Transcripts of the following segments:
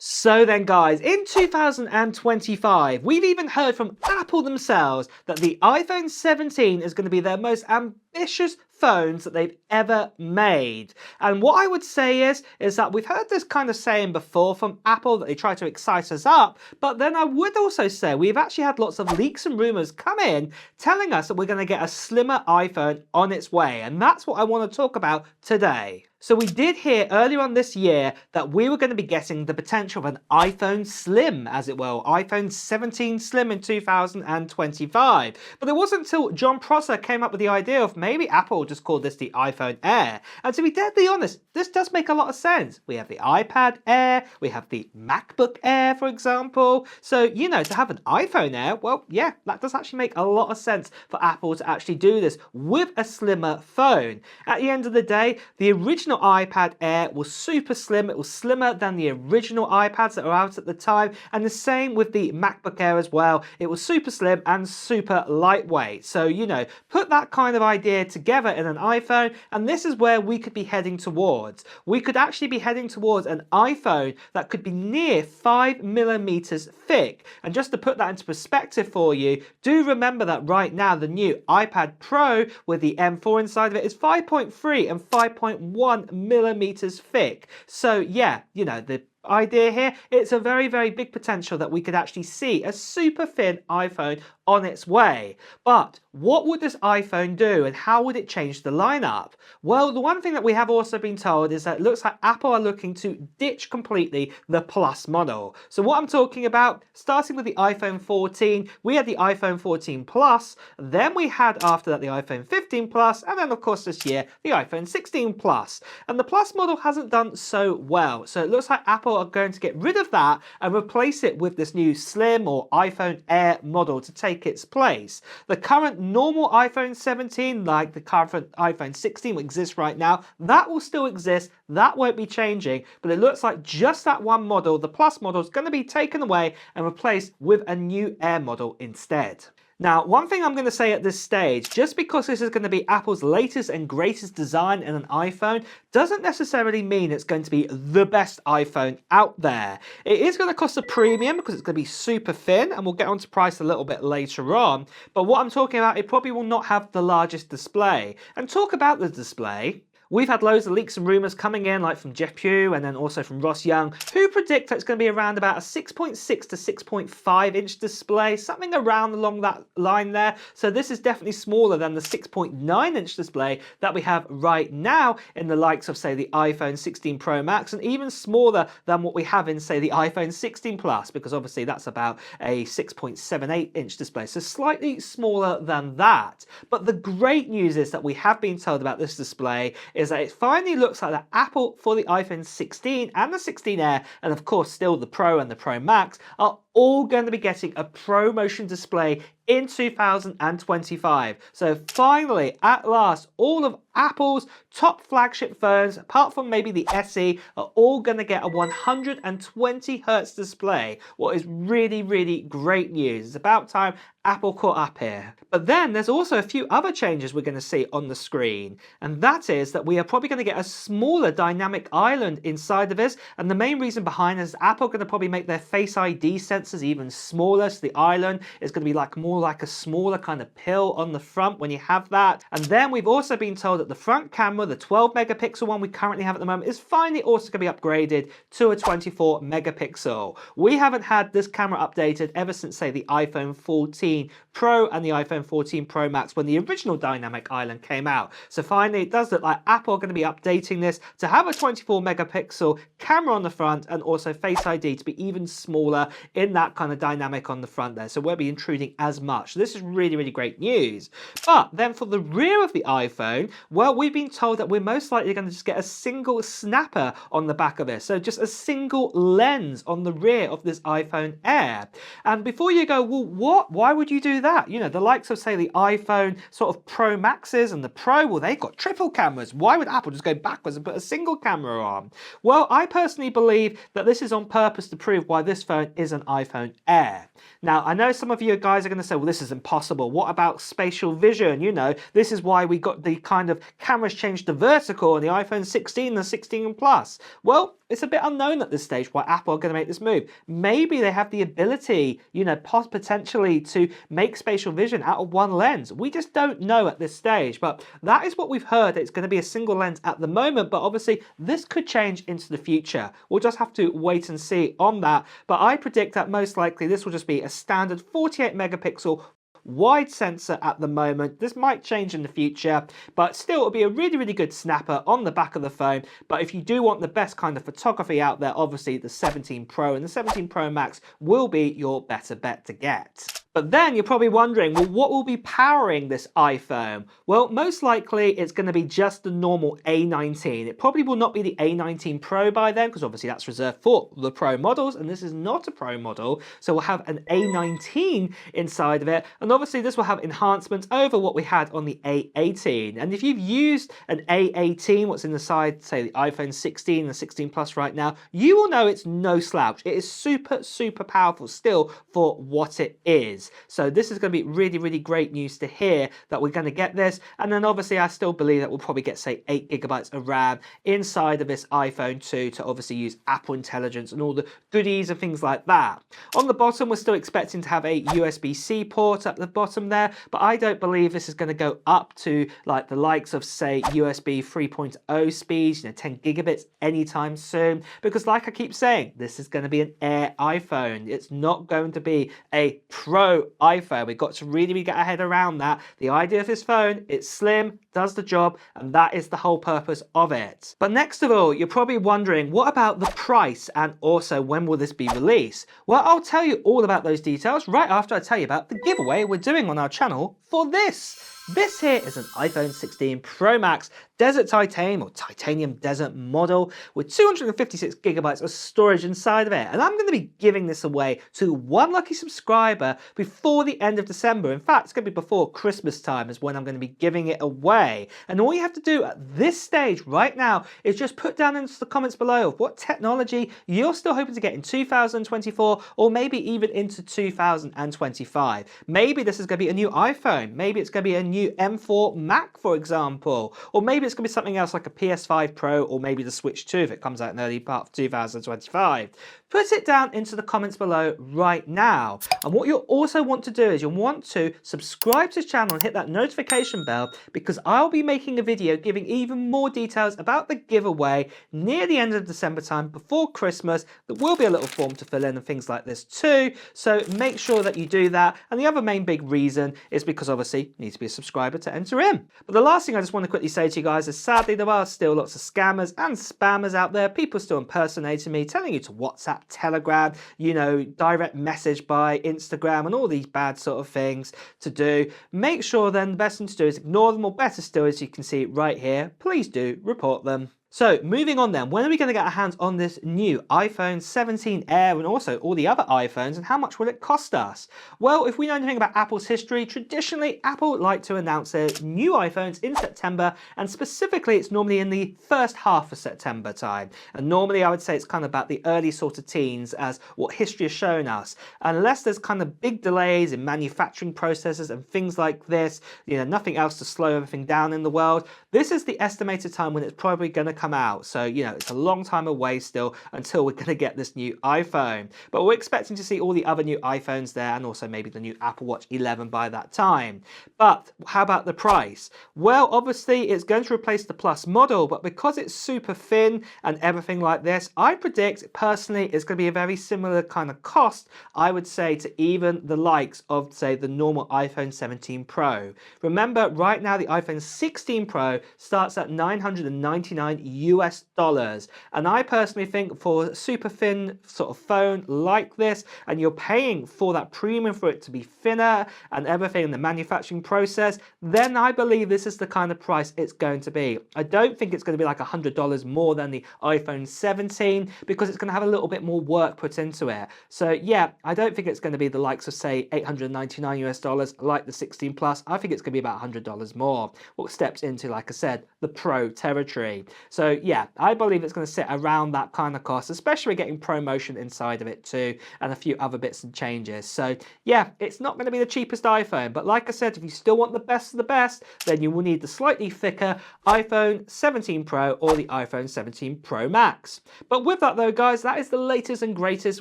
So then guys, in 2025, we've even heard from Apple themselves that the iPhone 17 is going to be their most ambitious phones that they've ever made. And what I would say is that we've heard this kind of saying before from Apple that they try to excite us up, but then I would also say we've actually had lots of leaks and rumors come in telling us that we're going to get a slimmer iPhone on its way, and that's what I want to talk about today. So we did hear earlier on this year that we were going to be getting the potential of an iPhone Slim, as it will, iPhone 17 Slim in 2025. But it wasn't until John Prosser came up with the idea of maybe Apple just called this the iPhone Air. And to be deadly honest, this does make a lot of sense. We have the iPad Air, we have the MacBook Air, for example. So, you know, to have an iPhone Air, well, yeah, that does actually make a lot of sense for Apple to actually do this with a slimmer phone. At the end of the day, the original iPad Air was super slim. It was slimmer than the original iPads that were out at the time, and the same with the MacBook Air as well. It was super slim and super lightweight. So, you know, put that kind of idea together in an iPhone, and this is where we could be heading towards. We could actually be heading towards an iPhone that could be near 5mm thick. And just to put that into perspective for you, do remember that right now the new iPad Pro with the M4 inside of it is 5.3 and 5.1mm thick. So yeah, you know, the idea here, it's a very, very big potential that we could actually see a super thin iPhone on its way. But what would this iPhone do and how would it change the lineup? Well, the one thing that we have also been told is that it looks like Apple are looking to ditch completely the Plus model. So what I'm talking about, starting with the iPhone 14, we had the iPhone 14 Plus, then we had after that the iPhone 15 Plus, and then of course this year the iPhone 16 Plus. And the Plus model hasn't done so well, so it looks like Apple are going to get rid of that and replace it with this new Slim or iPhone Air model to take its place. The current normal iPhone 17, like the current iPhone 16 that exists right now, that will still exist, that won't be changing, but it looks like just that one model, the Plus model, is going to be taken away and replaced with a new Air model instead. Now, one thing I'm going to say at this stage, just because this is going to be Apple's latest and greatest design in an iPhone, doesn't necessarily mean it's going to be the best iPhone out there. It is going to cost a premium because it's going to be super thin, and we'll get onto price a little bit later on. But what I'm talking about, it probably will not have the largest display. And talk about the display. We've had loads of leaks and rumours coming in, like from Jeff Pugh and then also from Ross Young, who predict that it's going to be around about a 6.6 to 6.5 inch display, something around along that line there. So this is definitely smaller than the 6.9 inch display that we have right now in the likes of, say, the iPhone 16 Pro Max, and even smaller than what we have in, say, the iPhone 16 Plus, because obviously that's about a 6.78 inch display, so slightly smaller than that. But the great news is that we have been told about this display is that it finally looks like that Apple for the iPhone 16 and the 16 Air, and of course still the Pro and the Pro Max, are all going to be getting a Pro Motion display in 2025. So finally, at last, all of Apple's top flagship phones, apart from maybe the SE, are all going to get a 120Hz display. What is really, really great news. It's about time Apple caught up here. But then there's also a few other changes we're going to see on the screen, and that is that we are probably going to get a smaller dynamic island inside of this, and the main reason behind this is Apple are going to probably make their Face ID sensors even smaller, so the island is going to be like more like a smaller kind of pill on the front when you have that. And then we've also been told that the front camera, the 12 megapixel one we currently have at the moment, is finally also going to be upgraded to a 24 megapixel. We haven't had this camera updated ever since, say, the iPhone 14 Pro and the iPhone 14 Pro Max when the original dynamic island came out. So finally it does look like Apple are going to be updating this to have a 24 megapixel camera on the front and also Face ID to be even smaller in that kind of dynamic on the front there, so it won't be intruding as much. So this is really, really great news. But then for the rear of the iPhone, well, we've been told that we're most likely going to just get a single snapper on the back of it, so just a single lens on the rear of this iPhone Air. And before you go, well, what? Why would you do that? You know, the likes of, say, the iPhone sort of Pro Maxes and the Pro, well, they've got triple cameras. Why would Apple just go backwards and put a single camera on? Well, I personally believe that this is on purpose to prove why this phone is an iPhone Air. Now, I know some of you guys are going to say, well, this is impossible. What about spatial vision? You know, this is why we got the kind of cameras changed to vertical on the iPhone 16 and 16 Plus. Well, it's a bit unknown at this stage why Apple are going to make this move. Maybe they have the ability, you know, potentially to make spatial vision out of one lens. We just don't know at this stage, but that is what we've heard. It's going to be a single lens at the moment, but obviously this could change into the future. We'll just have to wait and see on that, but I predict that most likely this will just be a standard 48 megapixel wide sensor at the moment. This might change in the future, but still it'll be a really good snapper on the back of the phone. But if you do want the best kind of photography out there, obviously the 17 Pro and the 17 Pro Max will be your better bet to get. But then you're probably wondering, well, what will be powering this iPhone? Well, most likely it's going to be just the normal A19. It probably will not be the A19 Pro by then, because obviously that's reserved for the Pro models, and this is not a Pro model. So we'll have an A19 inside of it, and obviously this will have enhancements over what we had on the A18. And if you've used an A18, what's in the side, say the iPhone 16 and 16 Plus right now, you will know it's no slouch. It is super powerful still for what it is. So this is going to be really great news to hear that we're going to get this. And then obviously I still believe that we'll probably get, say, 8 gigabytes of RAM inside of this iPhone 2 to obviously use Apple Intelligence and all the goodies and things like that. On the bottom, we're still expecting to have a USB-C port at the bottom there, but I don't believe this is going to go up to like the likes of, say, USB 3.0 speeds, you know, 10 gigabits anytime soon, because like I keep saying, this is going to be an Air iPhone. It's not going to be a Pro iPhone. We've got to really get our head around that. The idea of this phone, it's slim, does the job, and that is the whole purpose of it. But next of all, you're probably wondering, what about the price, and also when will this be released? Well, I'll tell you all about those details right after I tell you about the giveaway we're doing on our channel for this. This here is an iPhone 16 Pro Max Desert Titanium or Titanium Desert model with 256 gigabytes of storage inside of it. And I'm going to be giving this away to one lucky subscriber before the end of December. In fact, it's going to be before Christmas time is when I'm going to be giving it away. And all you have to do at this stage right now is just put down into the comments below of what technology you're still hoping to get in 2024 or maybe even into 2025. Maybe this is going to be a new iPhone. Maybe it's going to be a new M4 Mac, for example. Or maybe it's going to be something else like a PS5 Pro or maybe the Switch 2 if it comes out in the early part of 2025. Put it down into the comments below right now. And what you'll also want to do is you'll want to subscribe to this channel and hit that notification bell, because I'll be making a video giving even more details about the giveaway near the end of December time before Christmas. There will be a little form to fill in and things like this too. So make sure that you do that. And the other main big reason is because obviously you need to be a subscriber to enter in. But the last thing I just want to quickly say to you guys is sadly there are still lots of scammers and spammers out there. People still impersonating me, telling you to WhatsApp, Telegram, you know, direct message by Instagram and all these bad sort of things to do. Make sure then the best thing to do is ignore them, or better still, as you can see right here, please do report them. So moving on then, when are we going to get our hands on this new iPhone 17 Air and also all the other iPhones, and how much will it cost us? Well, if we know anything about Apple's history, traditionally Apple like to announce their new iPhones in September, and specifically it's normally in the first half of September time. And normally I would say it's kind of about the early sort of teens, as what history has shown us. Unless there's kind of big delays in manufacturing processes and things like this, you know, nothing else to slow everything down in the world, this is the estimated time when it's probably going to come out. So, you know, it's a long time away still until we're going to get this new iPhone. But we're expecting to see all the other new iPhones there, and also maybe the new Apple Watch 11 by that time. But how about the price? Well, obviously it's going to replace the Plus model, but because it's super thin and everything like this, I predict personally it's going to be a very similar kind of cost, I would say, to even the likes of, say, the normal iPhone 17 Pro. Remember, right now the iPhone 16 Pro starts at $999 US dollars, and I personally think for a super thin sort of phone like this, and you're paying for that premium for it to be thinner and everything in the manufacturing process, then I believe this is the kind of price it's going to be. I don't think it's going to be like $100 more than the iPhone 17, because it's going to have a little bit more work put into it. So yeah, I don't think it's going to be the likes of, say, $899 US dollars like the 16 Plus. I think it's going to be about $100 more, what steps into, like I said, the Pro territory. So yeah, I believe it's going to sit around that kind of cost, especially getting ProMotion inside of it too, and a few other bits and changes. So yeah, it's not going to be the cheapest iPhone, but like I said, if you still want the best of the best, then you will need the slightly thicker iPhone 17 Pro or the iPhone 17 Pro Max. But with that though, guys, that is the latest and greatest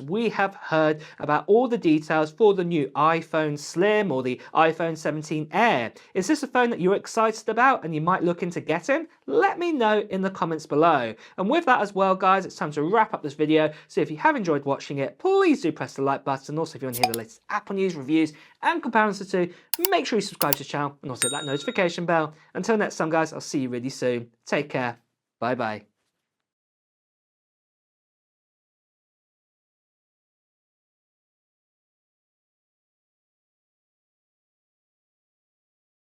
we have heard about all the details for the new iPhone Slim or the iPhone 17 Air. Is this a phone that you're excited about and you might look into getting? Let me know in the comments below. And with that as well, guys, it's time to wrap up this video. So if you have enjoyed watching it, please do press the like button. Also, if you want to hear the latest Apple news, reviews, and comparisons too, make sure you subscribe to the channel and also hit that notification bell. Until next time, guys, I'll see you really soon. Take care. Bye bye.